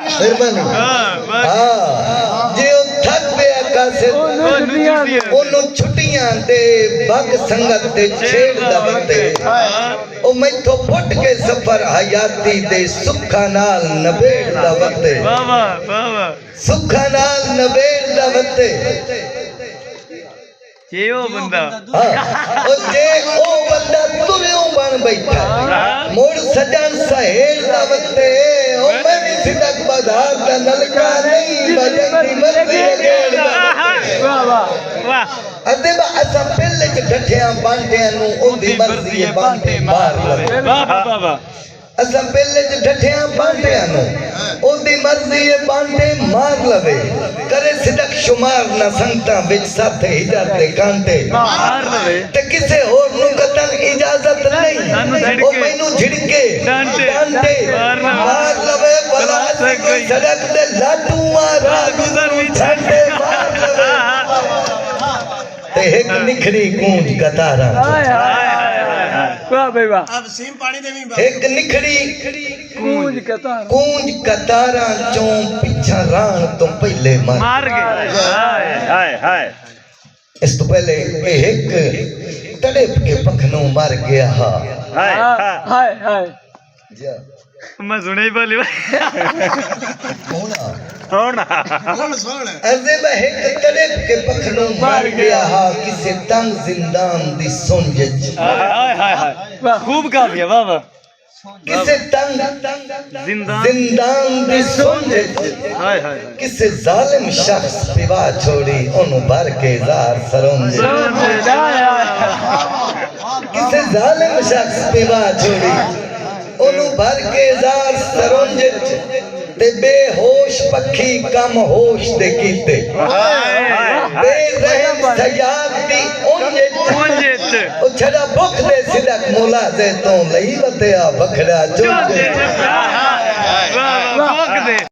मेहरबानी जे थक पिया कासे ओनू छुट्टियां दे बग संगत दे छेड़ दबते ओ मैथों फुट के सफर हयाती दे सुखा नाल नबेड़ दबते सुखा नाल नबेड़ दबते जे ओ बंदा तुरियों बन बैठा मुड़ सजन सहेड़ दबते ओ मैं भी सिदक बधार दा नलका नहीं बजंदी मर्जी गेड़ अदे बा असा पहले च डठियां बांटियां नु ओदी मर्जी बांटे मार लवे असा पहले च डठियां बांटियां नु ओदी मर्जी बांटे मार लवे करे सिदक शुमार न संगता विच साथे इजाजत कांटे मार लवे ते किसे होर नु कतन इजाजत नहीं ओ मैनू झिड़के डांटे मार लवे भला कोई सड़क दे लाटू मारा गुजर भी छंडे मार लवे ते एक निखड़ी गूंज कतारा वाह भाई वाह अब सीम पानी देवी एक निखड़ी गूंज कतारा चों पिछा रान तो पहले मार गए हाय हाय इस तो पहले एक तड़प के पखनों मर गया हाय हाय हाय मैं सुने ही बोली होना ऐसे में एक तड़प के पखनों मर गया किसी तंग जिंदान दी सोंज हाय हाय हाय खूब काफी है वाह किसे तंग जिंदान दी सोंज हाय हाय किसे जालिम शख्स पिवा छोड़ी ओनु भर के जार सरोंज किसे जालिम शख्स पिवा छोड़ी ओनु भर के जार सरोंज ते बेहोश पखी कम होश दे कीते बेरहम सयाती ओंजे ओ छड़ा भुख दे सिदक मोला दे तो लई वतया बखड़ा चुंजे